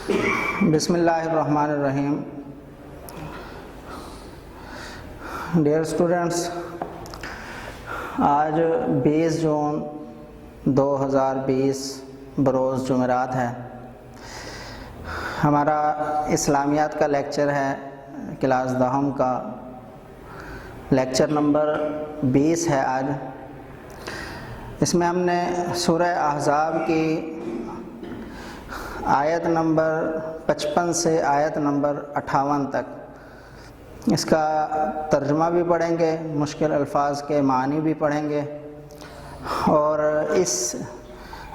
بسم اللہ الرحمن الرحیم. ڈیئر اسٹوڈنٹس، آج 20 جون 2020 بروز جمعرات ہے. ہمارا اسلامیات کا لیکچر ہے، کلاس دہم کا لیکچر نمبر 20 ہے آج. اس میں ہم نے سورہ احزاب کی آیت نمبر 55 سے آیت نمبر 58 تک اس کا ترجمہ بھی پڑھیں گے، مشکل الفاظ کے معنی بھی پڑھیں گے، اور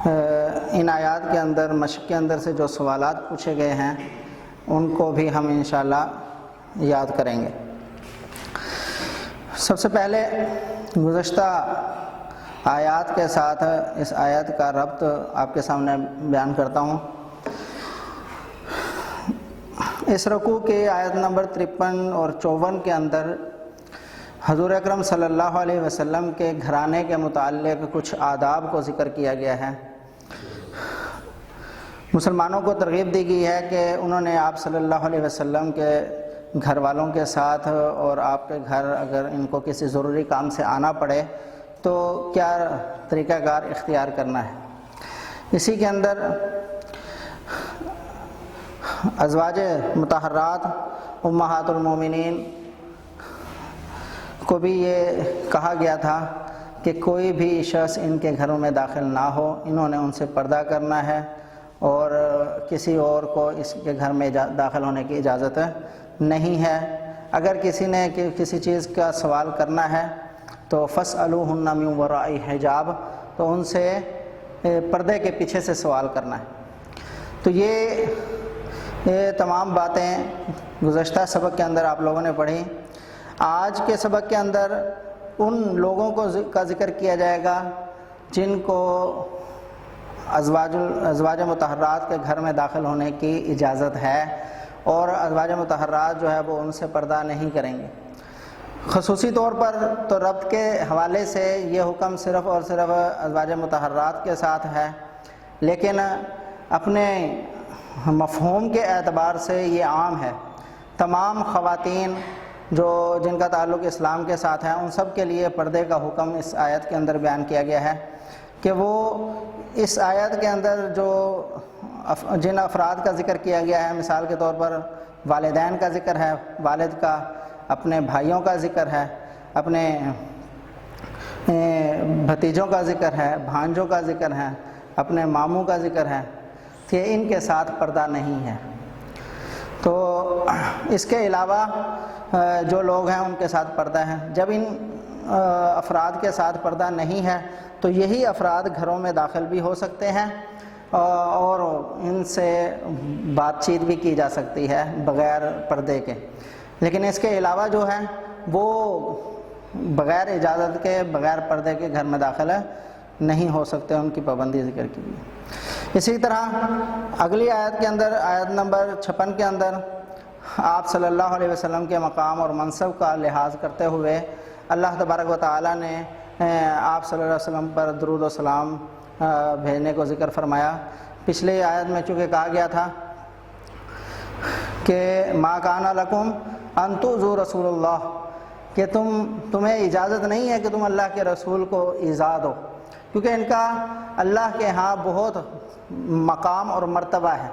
ان آیات کے اندر مشق کے اندر سے جو سوالات پوچھے گئے ہیں ان کو بھی ہم انشاءاللہ یاد کریں گے. سب سے پہلے گزشتہ آیات کے ساتھ اس آیت کا ربط آپ کے سامنے بیان کرتا ہوں. اس رکوع کے آیت نمبر 53 اور 54 کے اندر حضور اکرم صلی اللہ علیہ وسلم کے گھرانے کے متعلق کچھ آداب کو ذکر کیا گیا ہے. مسلمانوں کو ترغیب دی گئی ہے کہ انہوں نے آپ صلی اللہ علیہ وسلم کے گھر والوں کے ساتھ اور آپ کے گھر اگر ان کو کسی ضروری کام سے آنا پڑے تو کیا طریقہ کار اختیار کرنا ہے. اسی کے اندر ازواج مطہرات امہات المومنین کو بھی یہ کہا گیا تھا کہ کوئی بھی شخص ان کے گھروں میں داخل نہ ہو. انہوں نے ان سے پردہ کرنا ہے اور کسی اور کو اس کے گھر میں داخل ہونے کی اجازت نہیں ہے. اگر کسی نے کسی چیز کا سوال کرنا ہے تو فَاسْأَلُوهُنَّ مِنْ وَرَاءِ حجاب، تو ان سے پردے کے پیچھے سے سوال کرنا ہے. تو یہ تمام باتیں گزشتہ سبق کے اندر آپ لوگوں نے پڑھی. آج کے سبق کے اندر ان لوگوں کا ذکر کیا جائے گا جن کو ازواج مطہرات کے گھر میں داخل ہونے کی اجازت ہے، اور ازواج مطہرات جو ہے وہ ان سے پردہ نہیں کریں گے. خصوصی طور پر تو ربط کے حوالے سے یہ حکم صرف اور صرف ازواج مطہرات کے ساتھ ہے، لیکن اپنے مفہوم کے اعتبار سے یہ عام ہے. تمام خواتین جن کا تعلق اسلام کے ساتھ ہے ان سب کے لیے پردے کا حکم اس آیت کے اندر بیان کیا گیا ہے کہ وہ اس آیت کے اندر جن افراد کا ذکر کیا گیا ہے، مثال کے طور پر والدین کا ذکر ہے، والد کا، اپنے بھائیوں کا ذکر ہے، اپنے بھتیجوں کا ذکر ہے، بھانجوں کا ذکر ہے، اپنے ماموں کا ذکر ہے، کہ ان کے ساتھ پردہ نہیں ہے. تو اس کے علاوہ جو لوگ ہیں ان کے ساتھ پردہ ہے. جب ان افراد کے ساتھ پردہ نہیں ہے تو یہی افراد گھروں میں داخل بھی ہو سکتے ہیں اور ان سے بات چیت بھی کی جا سکتی ہے بغیر پردے کے. لیکن اس کے علاوہ جو ہے وہ بغیر اجازت کے، بغیر پردے کے گھر میں داخل نہیں ہو سکتے، ان کی پابندی ذکر کی گئی. اسی طرح اگلی آیت کے اندر، آیت نمبر 56 کے اندر، آپ صلی اللہ علیہ وسلم کے مقام اور منصب کا لحاظ کرتے ہوئے اللہ تبارک و تعالیٰ نے آپ صلی اللہ علیہ وسلم پر درود و سلام بھیجنے کو ذکر فرمایا. پچھلی آیت میں چونکہ کہا گیا تھا کہ ما کان لکم ان تؤذوا رسول اللہ، کہ تمہیں اجازت نہیں ہے کہ تم اللہ کے رسول کو ایذا دو، کیونکہ ان کا اللہ کے ہاں بہت مقام اور مرتبہ ہے.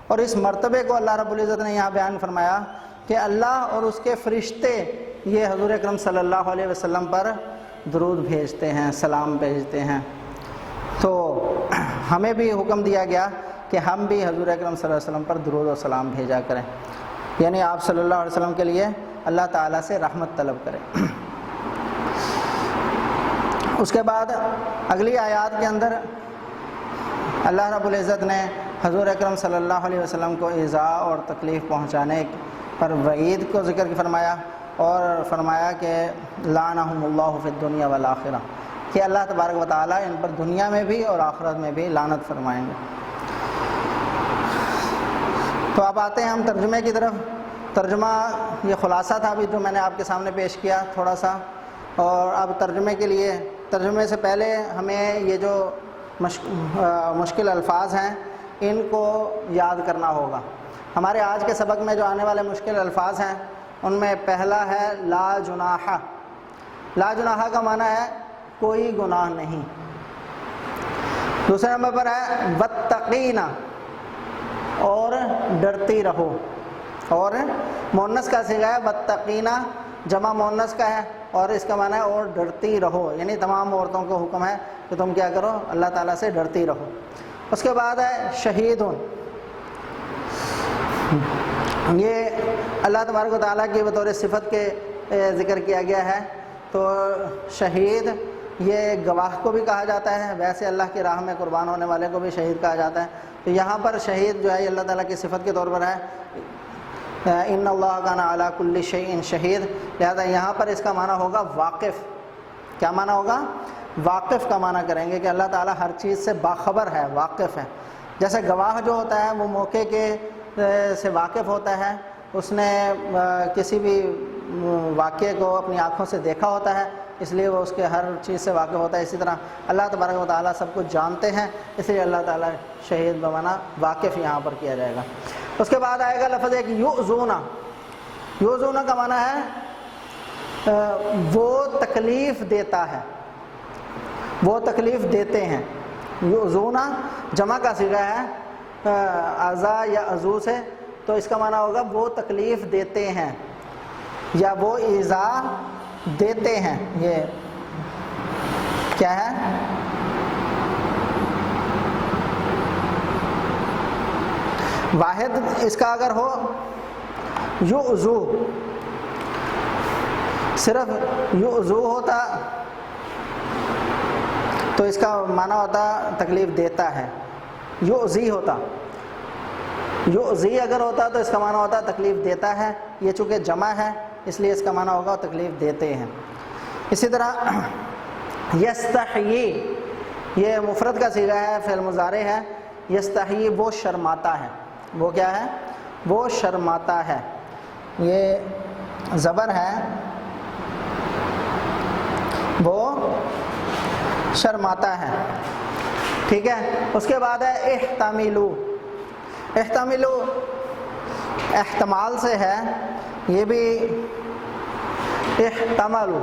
اور اس مرتبے کو اللہ رب العزت نے یہاں بیان فرمایا کہ اللہ اور اس کے فرشتے یہ حضور اکرم صلی اللہ علیہ وسلم پر درود بھیجتے ہیں، سلام بھیجتے ہیں. تو ہمیں بھی حکم دیا گیا کہ ہم بھی حضور اکرم صلی اللہ علیہ وسلم پر درود و سلام بھیجا کریں، یعنی آپ صلی اللہ علیہ وسلم کے لیے اللہ تعالیٰ سے رحمت طلب کریں. اس کے بعد اگلی آیات کے اندر اللہ رب العزت نے حضور اکرم صلی اللہ علیہ وسلم کو ایذا اور تکلیف پہنچانے پر وعید کو ذکر فرمایا، اور فرمایا کہ لعنہم اللہ فی الدنیا والآخرہ، کہ اللہ تبارک و تعالیٰ ان پر دنیا میں بھی اور آخرت میں بھی لعنت فرمائیں گے. تو اب آتے ہیں ہم ترجمے کی طرف. ترجمہ یہ خلاصہ تھا ابھی جو میں نے آپ کے سامنے پیش کیا تھوڑا سا، اور اب ترجمے سے پہلے ہمیں یہ جو مشکل الفاظ ہیں ان کو یاد کرنا ہوگا۔ ہمارے آج کے سبق میں جو آنے والے مشکل الفاظ ہیں ان میں پہلا ہے لا جناح۔ لا جناح کا معنی ہے کوئی گناہ نہیں۔ دوسرے نمبر پر ہے واتقینا، اور ڈرتی رہو، اور مؤنث کا صیغہ ہے واتقینا، جمع مؤنث کا ہے، اور اس کا معنی ہے اور ڈرتی رہو، یعنی تمام عورتوں کو حکم ہے کہ تم کیا کرو، اللہ تعالیٰ سے ڈرتی رہو۔ اس کے بعد ہے شہیدun، یہ اللہ تبارک و تعالیٰ کی بطور صفت کے ذکر کیا گیا ہے۔ تو شہید یہ گواہ کو بھی کہا جاتا ہے، ویسے اللہ کی راہ میں قربان ہونے والے کو بھی شہید کہا جاتا ہے۔ تو یہاں پر شہید جو ہے اللہ تعالیٰ کی صفت کے طور پر ہے، ان اللہ کان علی کل شیء شہید، لہذا یہاں پر اس کا معنی ہوگا واقف۔ کیا معنی ہوگا؟ واقف کا معنی کریں گے کہ اللہ تعالیٰ ہر چیز سے باخبر ہے، واقف ہے۔ جیسے گواہ جو ہوتا ہے وہ موقع کے سے واقف ہوتا ہے، اس نے کسی بھی واقعے کو اپنی آنکھوں سے دیکھا ہوتا ہے، اس لیے وہ اس کے ہر چیز سے واقف ہوتا ہے۔ اسی طرح اللہ تبارک و تعالیٰ سب کچھ جانتے ہیں، اس لیے اللہ تعالیٰ شہید بمعنی واقف یہاں پر کیا جائے گا۔ اس کے بعد آئے گا لفظ ایک یؤذونا۔ یؤذونا کا معنی ہے وہ تکلیف دیتا ہے، وہ تکلیف دیتے ہیں۔ یؤذونا جمع کا صیغہ ہے اذا یا عزو سے، تو اس کا معنی ہوگا وہ تکلیف دیتے ہیں یا وہ ایذا دیتے ہیں۔ یہ کیا ہے؟ واحد اس کا اگر ہو یؤذو، صرف یؤذو ہوتا تو اس کا معنی ہوتا تکلیف دیتا ہے۔ یؤذی ہوتا، یؤذی اگر ہوتا تو اس کا معنی ہوتا تکلیف دیتا ہے، یہ چونکہ جمع ہے اس لیے اس کا معنی ہوگا تکلیف دیتے ہیں۔ اسی طرح یستحیی، یہ مفرد کا صیغہ ہے، فعل مضارع ہے۔ یستحیی وہ شرماتا ہے، وہ کیا ہے؟ وہ شرماتا ہے، یہ زبر ہے، وہ شرماتا ہے، ٹھیک ہے۔ اس کے بعد ہے احتملوا۔ احتملوا احتمال سے ہے، یہ بھی احتملوا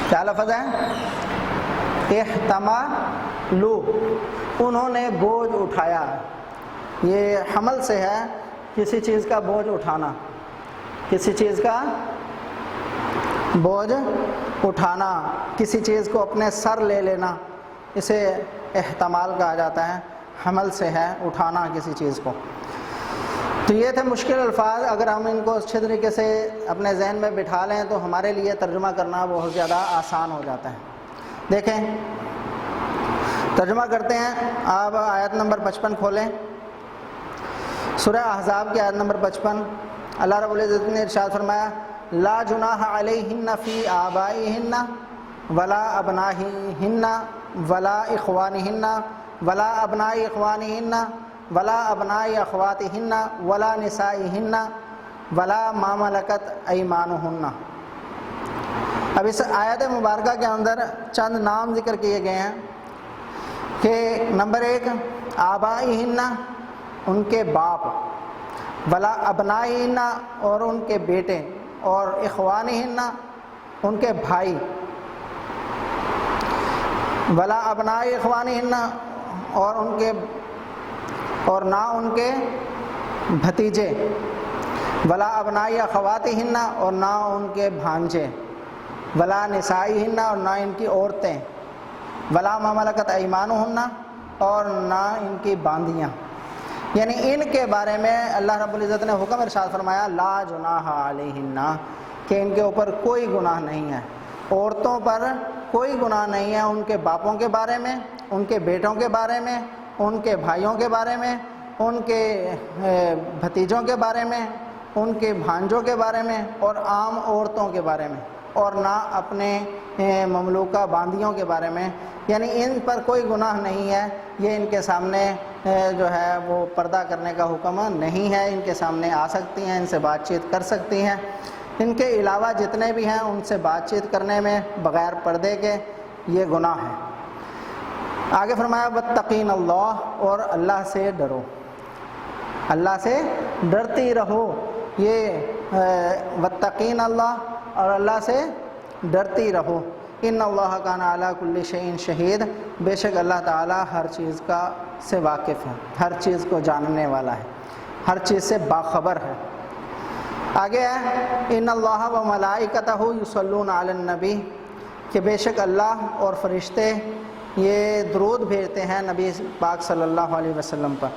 کیا لفظ ہے؟ احتملوا، انہوں نے بوجھ اٹھایا۔ یہ حمل سے ہے، کسی چیز کا بوجھ اٹھانا، کسی چیز کا بوجھ اٹھانا، کسی چیز کو اپنے سر لے لینا، اسے احتمال کہا جاتا ہے۔ حمل سے ہے اٹھانا کسی چیز کو۔ تو یہ تھے مشکل الفاظ، اگر ہم ان کو اچھے طریقے سے اپنے ذہن میں بٹھا لیں تو ہمارے لیے ترجمہ کرنا بہت زیادہ آسان ہو جاتا ہے۔ دیکھیں ترجمہ کرتے ہیں۔ آپ آیت نمبر 55 کھولیں، سورہ احزاب کی آیت نمبر 55۔ اللہ رب العزت نے ارشاد فرمایا لا جناح علیہن فی آبائہن ولا ابنائہن ولا اخوانہن ولا ابناء اخوانہن ولا ابناء اخواتہن ولا نسائہن ولا ما ملکت ایمانہن۔ اب اس آیت مبارکہ کے اندر چند نام ذکر کیے گئے ہیں کہ نمبر 1 آبائہن، ان کے باپ، ولا ابنائہن اور ان کے بیٹے، اور اخوانہن ان کے بھائی، ولا ابناء اخوانہن اور نہ ان کے بھتیجے، ولا ابناء اخواتہن اور نہ ان کے بھانجے، ولا نسائہن اور نہ ان کی عورتیں، ولا ما ملکت ایمانہن اور نہ ان کی باندیاں۔ یعنی ان کے بارے میں اللہ رب العزت نے حکم ارشاد فرمایا لا جناح علیہن، کہ ان کے اوپر کوئی گناہ نہیں ہے، عورتوں پر کوئی گناہ نہیں ہے، ان کے باپوں کے بارے میں، ان کے بیٹوں کے بارے میں، ان کے بھائیوں کے بارے میں، ان کے بھتیجوں کے بارے میں، ان کے بھانجوں کے بارے میں، اور عام عورتوں کے بارے میں، اور نہ اپنے مملوکہ باندیوں کے بارے میں۔ یعنی ان پر کوئی گناہ نہیں ہے، یہ ان کے سامنے جو ہے وہ پردہ کرنے کا حکم نہیں ہے، ان کے سامنے آ سکتی ہیں، ان سے بات چیت کر سکتی ہیں۔ ان کے علاوہ جتنے بھی ہیں ان سے بات چیت کرنے میں بغیر پردے کے یہ گناہ ہے۔ آگے فرمایا واتقین اللہ، اور اللہ سے ڈرو، اللہ سے ڈرتی رہو۔ یہ واتقین اللہ اور اللہ سے ڈرتی رہو۔ ان اللہ کان علی کل شیء شہید، بے شک اللہ تعالیٰ ہر چیز سے واقف ہے، ہر چیز کو جاننے والا ہے، ہر چیز سے باخبر ہے۔ آگے ہے ان اللہ و ملائکتہ یصلون علی النبی، کہ بے شک اللہ اور فرشتے یہ درود بھیجتے ہیں نبی پاک صلی اللہ علیہ وسلم پر۔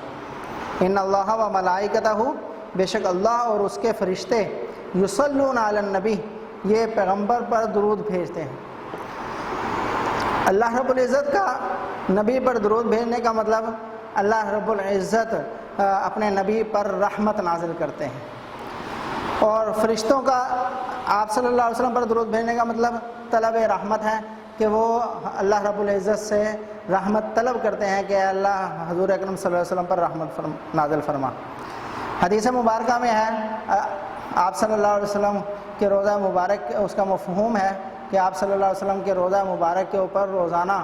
ان اللہ و ملائکتہ، بے شک اللہ اور اس کے فرشتے، یصلون علی النبی، یہ پیغمبر پر درود بھیجتے ہیں۔ اللہ رب العزت کا نبی پر درود بھیجنے کا مطلب اللہ رب العزت اپنے نبی پر رحمت نازل کرتے ہیں، اور فرشتوں کا آپ صلی اللہ علیہ وسلم پر درود بھیجنے کا مطلب طلب رحمت ہے، کہ وہ اللہ رب العزت سے رحمت طلب کرتے ہیں کہ اللہ حضور اکرم صلی اللہ علیہ وسلم پر رحمت نازل فرما۔ حدیث مبارکہ میں ہے آپ صلی اللہ علیہ وسلم کے روضہ مبارک، اس کا مفہوم ہے کہ آپ صلی اللہ علیہ وسلم کے روضہ مبارک کے اوپر روزانہ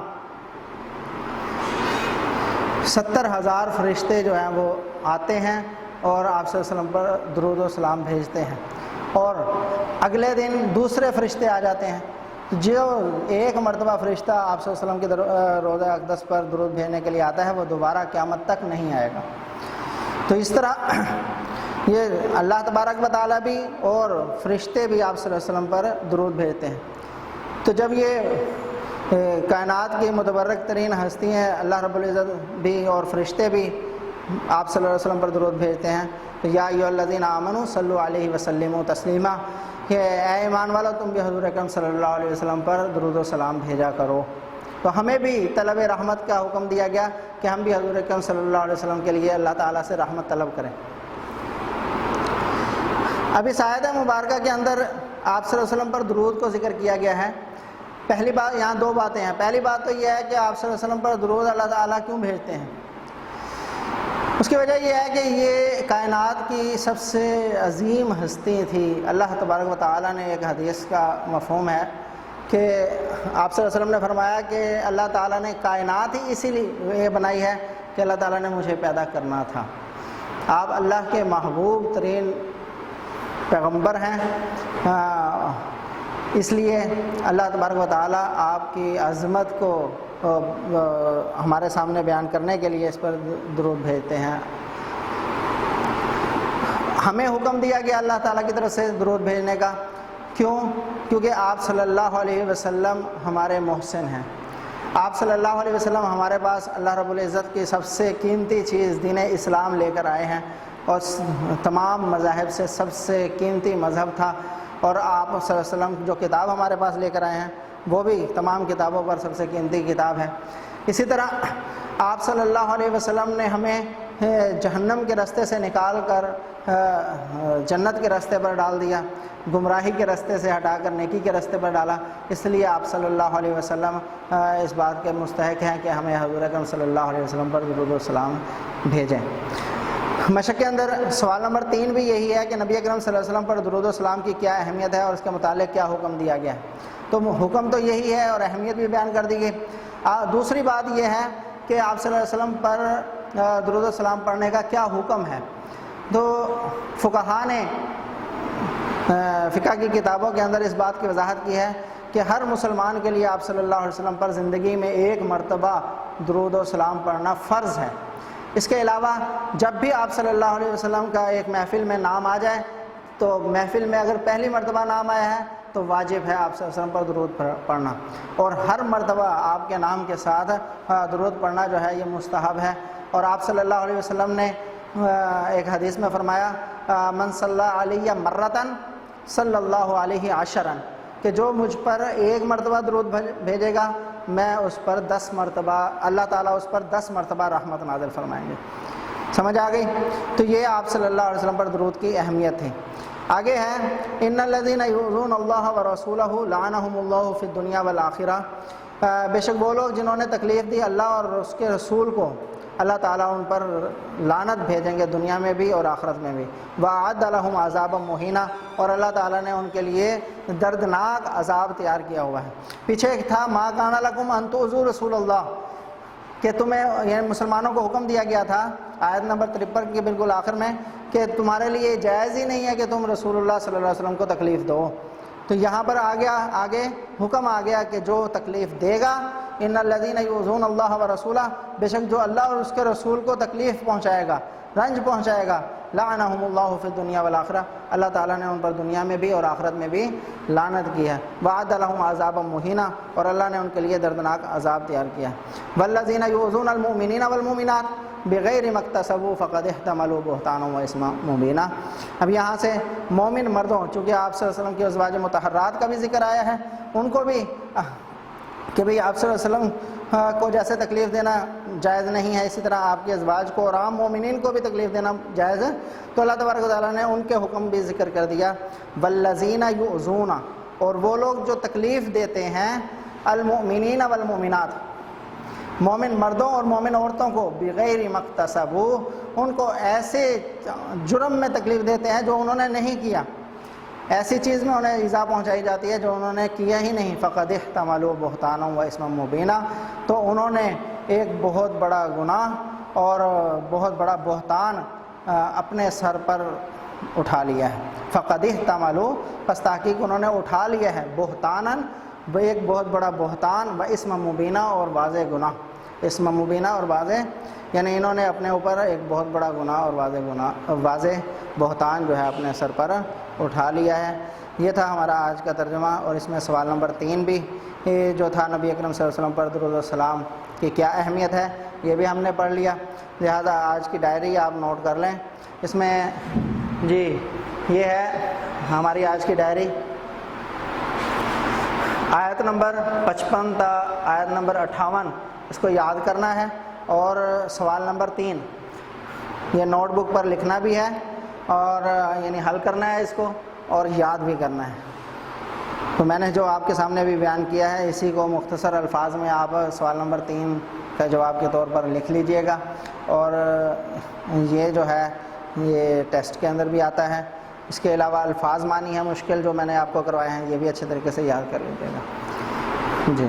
70,000 فرشتے جو ہیں وہ آتے ہیں اور آپ صلی اللہ علیہ وسلم پر درود و سلام بھیجتے ہیں، اور اگلے دن دوسرے فرشتے آ جاتے ہیں۔ جو ایک مرتبہ فرشتہ آپ صلی اللہ علیہ وسلم کے روضہ اقدس پر درود بھیجنے کے لیے آتا ہے، وہ دوبارہ قیامت تک نہیں آئے گا۔ تو اس طرح یہ اللہ تبارک و تعالیٰ بھی اور فرشتے بھی آپ صلی اللہ علیہ وسلم پر درود بھیجتے ہیں۔ تو جب یہ کائنات کی متبرک ترین ہستی ہیں، اللہ رب العزت بھی اور فرشتے بھی آپ صلی اللہ علیہ وسلم پر درود بھیجتے ہیں، تو یا ایھا الذین آمنوا صلوا علیہ وسلموا تسلیما، کہ اے ایمان والو تم بھی حضور اکرم صلی اللہ علیہ وسلم پر درود و سلام بھیجا کرو۔ تو ہمیں بھی طلب رحمت کا حکم دیا گیا کہ ہم بھی حضور اکرم صلی اللہ علیہ وسلم کے لیے اللہ تعالیٰ سے رحمت طلب کریں۔ اب اس آیت مبارکہ کے اندر آپ صلی اللہ علیہ وسلم پر درود کو ذکر کیا گیا ہے۔ پہلی بات، یہاں دو باتیں ہیں۔ پہلی بات تو یہ ہے کہ آپ صلی اللہ علیہ وسلم پر درود اللہ تعالیٰ کیوں بھیجتے ہیں؟ اس کی وجہ یہ ہے کہ یہ کائنات کی سب سے عظیم ہستی تھی۔ اللہ تبارک و تعالیٰ نے ایک حدیث کا مفہوم ہے کہ آپ صلی اللہ علیہ وسلم نے فرمایا کہ اللہ تعالیٰ نے کائنات ہی اسی لیے بنائی ہے کہ اللہ تعالیٰ نے مجھے پیدا کرنا تھا۔ آپ اللہ کے محبوب ترین پیغمبر ہیں، اس لیے اللہ تبارک و تعالیٰ آپ کی عظمت کو ہمارے سامنے بیان کرنے کے لیے اس پر درود بھیجتے ہیں۔ ہمیں حکم دیا گیا اللہ تعالیٰ کی طرف سے درود بھیجنے کا، کیوں؟ کیونکہ آپ صلی اللہ علیہ وسلم ہمارے محسن ہیں۔ آپ صلی اللہ علیہ وسلم ہمارے پاس اللہ رب العزت کی سب سے قیمتی چیز دین اسلام لے کر آئے ہیں، اور تمام مذاہب سے سب سے قیمتی مذہب تھا، اور آپ صلی اللہ علیہ وسلم جو کتاب ہمارے پاس لے کر آئے ہیں وہ بھی تمام کتابوں پر سب سے قیمتی کتاب ہے۔ اسی طرح آپ صلی اللہ علیہ وسلم نے ہمیں جہنم کے راستے سے نکال کر جنت کے راستے پر ڈال دیا، گمراہی کے راستے سے ہٹا کر نیکی کے راستے پر ڈالا۔ اس لیے آپ صلی اللہ علیہ وسلم اس بات کے مستحق ہیں کہ ہمیں حضور اکرم صلی اللہ علیہ وسلم پر درود و سلام بھیجیں۔ مشق کے اندر سوال نمبر 3 بھی یہی ہے کہ نبی اکرم صلی اللہ علیہ وسلم پر درود و سلام کی کیا اہمیت ہے اور اس کے متعلق کیا حکم دیا گیا ہے۔ تو حکم تو یہی ہے اور اہمیت بھی بیان کر دی گئی۔ دوسری بات یہ ہے کہ آپ صلی اللہ علیہ وسلم پر درود و سلام پڑھنے کا کیا حکم ہے۔ تو فقہا نے فقہ کی کتابوں کے اندر اس بات کی وضاحت کی ہے کہ ہر مسلمان کے لیے آپ صلی اللہ علیہ وسلم پر زندگی میں ایک مرتبہ درود و سلام پڑھنا فرض ہے۔ اس کے علاوہ جب بھی آپ صلی اللہ علیہ وسلم کا ایک محفل میں نام آ جائے تو محفل میں اگر پہلی مرتبہ نام آیا ہے تو واجب ہے آپ صلی اللہ علیہ وسلم پر درود پڑھنا، اور ہر مرتبہ آپ کے نام کے ساتھ درود پڑھنا جو ہے یہ مستحب ہے۔ اور آپ صلی اللہ علیہ وسلم نے ایک حدیث میں فرمایا من صلی علیہ مرتن صلی اللہ علیہ عشرن، کہ جو مجھ پر ایک مرتبہ درود بھیجے گا میں اس پر 10 مرتبہ، اللہ تعالیٰ اس پر 10 مرتبہ رحمت نازل فرمائیں گے۔ سمجھ آ گئی؟ تو یہ آپ صلی اللہ علیہ وسلم پر درود کی اہمیت ہے۔ آگے ہے ان الذین یؤذون اللہ ورسولہ لعنہم اللہ فی الدنیا والآخرہ، بے شک وہ لوگ جنہوں نے تکلیف دی اللہ اور اس کے رسول کو، اللہ تعالیٰ ان پر لعنت بھیجیں گے دنیا میں بھی اور آخرت میں بھی۔ وَأَعَدَّ لَهُمْ عَذَابًا مُهِينًا، اور اللہ تعالیٰ نے ان کے لیے دردناک عذاب تیار کیا ہوا ہے۔ پیچھے ایک تھا مَا كَانَ لَكُمْ أَن تُؤْذُوا رسول اللہ، کہ تمہیں یعنی مسلمانوں کو حکم دیا گیا تھا آیت نمبر 53 کے بالکل آخر میں کہ تمہارے لیے جائز ہی نہیں ہے کہ تم رسول اللہ صلی اللہ علیہ وسلم کو تکلیف دو. تو یہاں پر آگے حکم آ گیا کہ جو تکلیف دے گا ان الذین یؤذون اللہ ورسولہ، بے شک جو اللہ اور اس کے رسول کو تکلیف پہنچائے گا، رنج پہنچائے گا، لعنہم اللہ فی الدنیا والآخرہ، اللہ تعالیٰ نے ان پر دنیا میں بھی اور آخرت میں بھی لعنت کی ہے. وعد لہم عذابا مہینا، اور اللہ نے ان کے لیے دردناک عذاب تیار کیا ہے. والذین یؤذون المؤمنین والمؤمنات بغیر ما اکتسبوا فقد احتملوا بہتانا واثما مبینا. اب یہاں سے مومن مردوں، چونکہ آپ صلی اللہ علیہ وسلم کی ازواج مطہرات کا بھی ذکر آیا ہے، ان کو بھی کہ بھئی آپ صلی اللہ علیہ وسلم کو جیسے تکلیف دینا جائز نہیں ہے، اسی طرح آپ کے ازواج کو اور عام مومنین کو بھی تکلیف دینا جائز ہے. تو اللہ تبارک و تعالیٰ نے ان کے حکم بھی ذکر کر دیا. والذین یؤذون، اور وہ لوگ جو تکلیف دیتے ہیں، المؤمنین والمؤمنات، مومن مردوں اور مومن عورتوں کو، بغیر ما اکتسبوا، ان کو ایسے جرم میں تکلیف دیتے ہیں جو انہوں نے نہیں کیا، ایسی چیز میں انہیں ایذا پہنچائی جاتی ہے جو انہوں نے کیا ہی نہیں. فقد احتملوا بہتانا واثما مبینا، تو انہوں نے ایک بہت بڑا گناہ اور بہت بڑا بہتان اپنے سر پر اٹھا لیا ہے. فقد احتملوا، پس تحقیق انہوں نے اٹھا لیا ہے، بہتانا، ایک بہت بڑا بہتان، واثما مبینا، اور واضح گناہ. اسم مبینہ اور واضح، یعنی انہوں نے اپنے اوپر ایک بہت بڑا گناہ اور واضح بہتان جو ہے اپنے سر پر اٹھا لیا ہے. یہ تھا ہمارا آج کا ترجمہ، اور اس میں سوال نمبر 3 بھی جو تھا نبی اکرم صلی اللہ علیہ وسلم پر درود و سلام کی کیا اہمیت ہے، یہ بھی ہم نے پڑھ لیا. لہذا آج کی ڈائری آپ نوٹ کر لیں. اس میں جی یہ ہے ہماری آج کی ڈائری. آیت نمبر 55 تا آیت نمبر 58 اس کو یاد کرنا ہے، اور سوال نمبر 3 یہ نوٹ بک پر لکھنا بھی ہے، اور یعنی حل کرنا ہے اس کو اور یاد بھی کرنا ہے. تو میں نے جو آپ کے سامنے بھی بیان کیا ہے، اسی کو مختصر الفاظ میں آپ سوال نمبر 3 کا جواب کے طور پر لکھ لیجئے گا. اور یہ جو ہے یہ ٹیسٹ کے اندر بھی آتا ہے. اس کے علاوہ الفاظ معنی ہے مشکل جو میں نے آپ کو کروائے ہیں، یہ بھی اچھے طریقے سے یاد کر لیجئے گا. جی